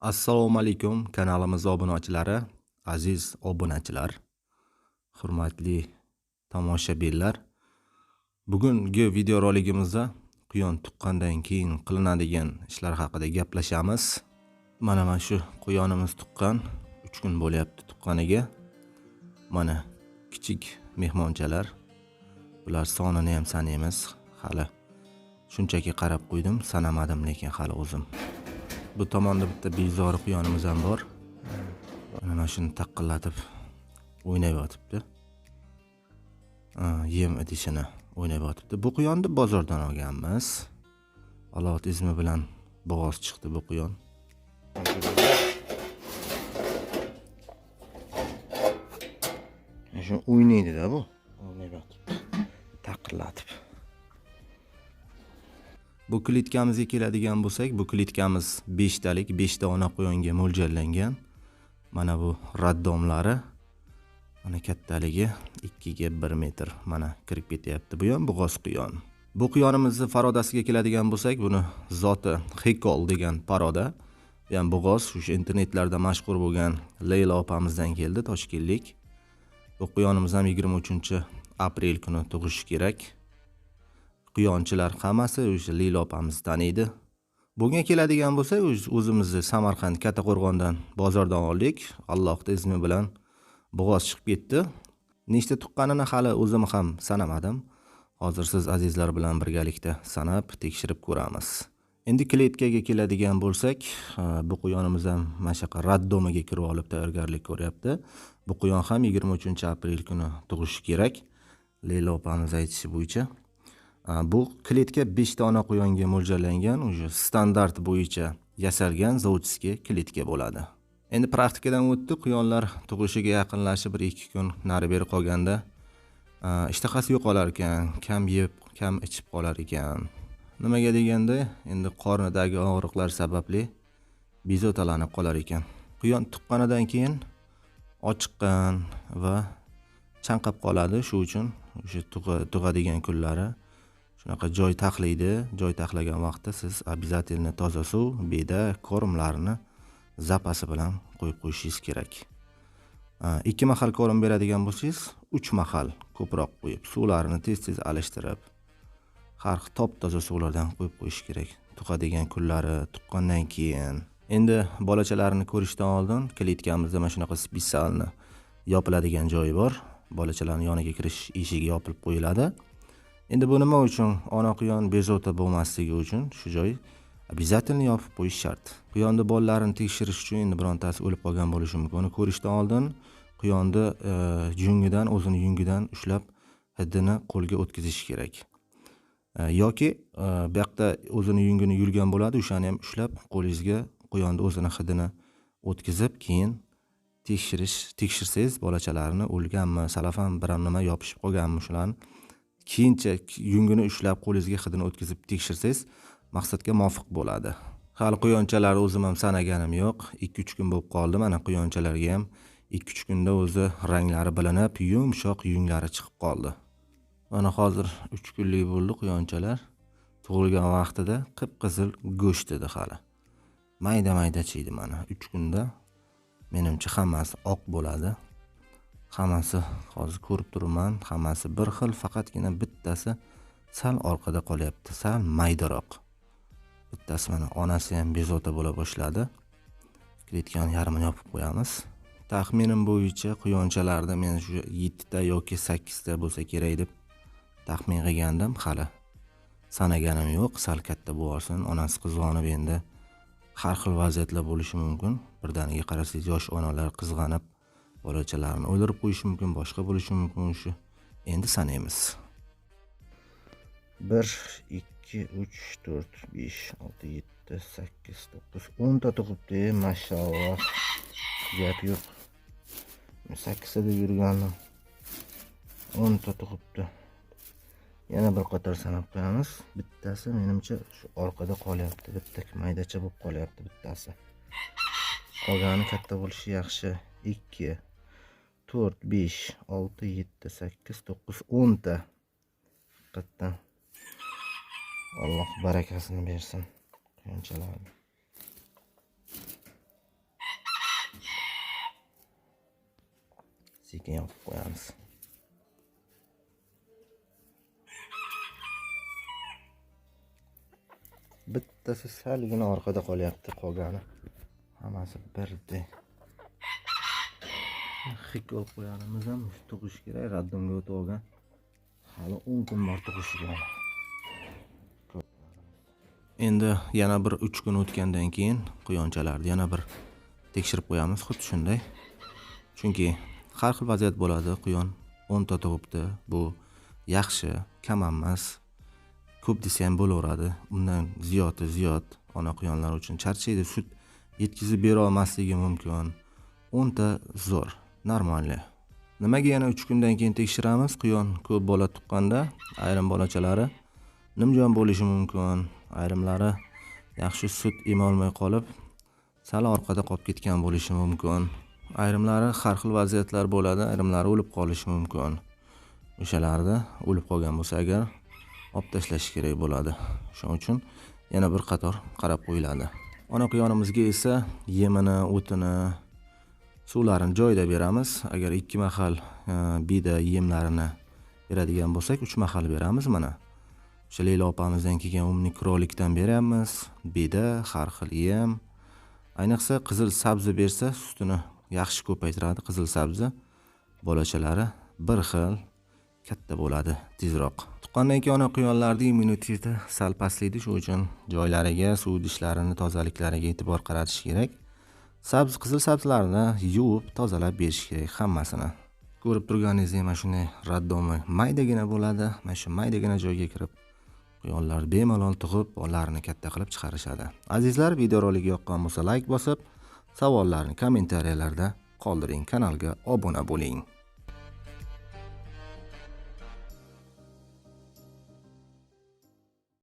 Assalomu alaykum kanalimiz obunachilari, aziz obunachilar, hurmatli tomoshabinlar. Bugungi videoroligimizda quyon tuqqandan keyin qilinadigan ishlar haqida gaplashamiz. Mana shu quyonimiz tuqqan 3 kun bo'lyapti tuqqaniga. Mana kichik mehmonchalar. Bular sonini ham sanaymiz. Hali shunchaki qarab qo'ydim, sanamadim lekin hali o'zim. Bu tomonda bitta bezori quyonimiz ham bor. Mana shuni taqillatib o'ynab yotibdi. Yem idishini o'ynab yotibdi. Bu quyonni bozordan olganmiz. Alloh izmi bilan bo'g'oz chiqdi bu quyon. Shu o'ynaydi-da bu. O'ynab yotibdi. Taqillatib. Bu klitkamizga keladigan bo'lsak, bu klitkamiz 5 talik, 5 ta ona quyonga mo'ljallangan. Mana bu raddomlari. Mana kattaligi 2 ga 1 metr. Mana kirib ketyapti. Bu ham bo'g'oz quyon. Bu quyonimizni parodasiga keladigan bo'lsak, buni zoti Hekol degan paroda. Bu ham bo'g'oz, o'sha internetlarda mashhur bo'lgan Leyla opamizdan keldi, Toshkentlik. Bu quyonimiz ham 23-aprel kuni tug'ishi kerak. Quyonchilar hammasi o'sha Leyla opamizni taniydi. Bunga keladigan bo'lsak, o'zimizni Samarqand Kattaqo'rg'ondan bozordan oldik. Allohning izmi bilan bo'g'oz chiqib ketdi. Nechta tuqqanini hali o'zim ham sanamadim. Hozir siz azizlar bilan birgalikda sanab, tekshirib ko'ramiz. Endi kletkaga keladigan bo'lsak, bu quyonimiz ham mana shu raddomiga kirib olib tayyorgarlik ko'ryapti. Bu quyon ham 23-aprel kuni tug'ishi kerak. Leyla opamiz aytishi bo'yicha. Bu kletka 5 ta ona quyonga mo'ljallangan, o'sha standart bo'yicha yasalgan zavodskiy kletka bo'ladi. Endi praktikadan o'tdi, quyonlar tug'ishiga yaqinlashib 1-2 kun nari beri qolganda ishtahasi yo'qolar ekan, kam yeb, kam ichib qolar ekan. Nimaga deganda, endi qornidagi og'riqlar sababli bezotalanib qolar ekan. Quyon tuqqanidan keyin ochiqqan va chanqab qoladi, shu uchun o'sha tug'adigan kunlari shunaqa joy taxlaydi. Joy taxlagan vaqtda siz обязательно toza suv, beda, kormlarni zapasi bilan qo'yib qo'yishingiz kerak. 2 mahal korm beradigan bo'lsangiz, 3 mahal ko'proq qo'yib, suvlarini tez-tez alishtirib, har xil top-toza suvlardan qo'yib qo'yish kerak. Tug'adigan kunlari, tuqqandan keyin. Endi bolachalarini ko'rishdan oldin kletkamizda mana shunaqa spesialni yopiladigan joyi bor. Bolachalarning yoniga kirish eshigi yopilib qo'yiladi. Endi bu nima uchun? Ona quyon bezovta bo'lmasligi uchun shu joy обязательно yopib qo'yish shart. Quyonni bolalarini tekshirish uchun endi birontasi o'lib qolgan bo'lishi mumkin. Uni ko'rishdan oldin quyonni jungidan, o'zini yungidan ushlab hidini qo'lga o'tkazish kerak. Yoki bu yoqda o'zini yungini yulgan bo'ladi, o'shani ham ushlab qo'lingizga quyonni o'zini hidini o'tkazib, keyin tekshirsangiz bolachalarini o'lganmi, salafan biron nima yopishib qolganmi shularni keyincha yungini ushlab qo'lingizga hidini o'tkazib tekshirsangiz maqsadga muvofiq bo'ladi. Hali quyonchalarni o'zim ham sanaganim yo'q. 2-3 kun bo'lib qoldi. Mana quyonchalarga ham 2-3 kunda o'zi ranglari bilinib, yumshoq yunglari chiqib qoldi. Mana hozir 3 kunlik bo'ldi quyonchalar. Tug'ilgan vaqtida qip-qizil go'sht edi hali. Mayda-mayda chiydi mana 3 kunda. Menimcha hammasi oq bo'ladi. Hammasi hozir ko'rib turibman, hammasi bir xil, faqatgina bittasi sal orqada qolyapti, sal maydaroq. Bittasi mana onasi ham bezovta bo'la boshladi. Kletkani yarmini yopib qo'yamiz. Taxminim bo'yicha quyonchalarda men shu 7 ta yoki 8 ta bo'lsa kerak deb taxmin qilgandim, hali sanaganim yo'q. Sal katta bo'lsin, onasi qizg'onib endi har xil vaziyatlar bo'lishi mumkin. Birdaniga qarasangiz yosh onalar qizg'anib bolachalarini o'ldirib qo'yishi mumkin, boshqa bo'lishi mumkin shu. Endi sanaymiz. 1 2 3 4 5 6 7 8 9 10 ta tug'ibdi, mashalloh. Gap yo'q. 8 ta yurgandim. 10 ta tug'ibdi. Yana bir qator sanab qo'yamiz. Bittasi menimcha shu orqada qolyapti. Bitta maydacha bo'lib qolyapti bittasi. Qolgani katta bo'lishi yaxshi. 2 4 5 6 7 8 9 10 ta. Haqiqatdan Alloh barakasini bersin quyonchalarni. sekin yopib qo'yamiz. Bittasi salgina orqada qolyapti, qolgani hammasi birdek. Xik olib qo'yganimiz ham tug'ish kerak, raddomga o'tib olgan. Hali 10 kun bor tug'ishiga. Endi yana bir 3 kun o'tgandan keyin quyonchalarni yana bir tekshirib qo'yamiz, xuddi shunday. Chunki har xil vaziyat bo'ladi. Quyon 10 ta tug'ibdi. Bu yaxshi, kam emas. Ko'p desa ham bo'laveradi. Undan ziyod ona quyonlar uchun charchaydi, sut yetkazib bera olmasligi mumkin. 10 ta zo'r, normalniy. Nimaga yana 3 kundan keyin tekshiramiz? Quyon ko'p bola tuqqanda ayrim bolachalari nimjon bo'lishi mumkin. Ayrimlari yaxshi sut ema olmay qolib, sal orqada qolib ketgan bo'lishi mumkin. Ayrimlari har xil vaziyatlar bo'ladi, ayrimlari o'lib qolishi mumkin. O'shalarda o'lib qolgan bo'lsa agar olib tashlash kerak bo'ladi. Shuning uchun yana bir qator qarab qo'yiladi. Ona quyonimizga esa yemini, o'tini, suvlarini joyida beramiz. Agar 2 mahal bida yemlarini beradigan bo'lsak, 3 mahal beramiz mana. O'sha Leyla opamizdan kelgan umnik rolikdan beramiz. Bida, har xil yem. Ayniqsa qizil sabzi bersa, sutini yaxshi ko'paytiradi. Qizil sabzi bolachalari bir xil katta bo'ladi tezroq. Tuqqandan keyin ona quyonlarning immuniteti sal pastlaydi, shuning uchun joylariga, suv idishlarini tozaliklariga e'tibor qaratish kerak. Qizil sabzilarni yuvib, tozalab berish kerak hammasini. Ko'rib turganingizdek, mana shunday raddomi maydagina bo'ladi. Mana shu maydagina joyga kirib quyonlar bemalol tug'ib, bolalarini katta qilib chiqarishadi. Azizlar, videorolik yoqqan bo'lsa like bosib, savollarni kommentariyalarda qoldiring, kanalga obuna bo'ling.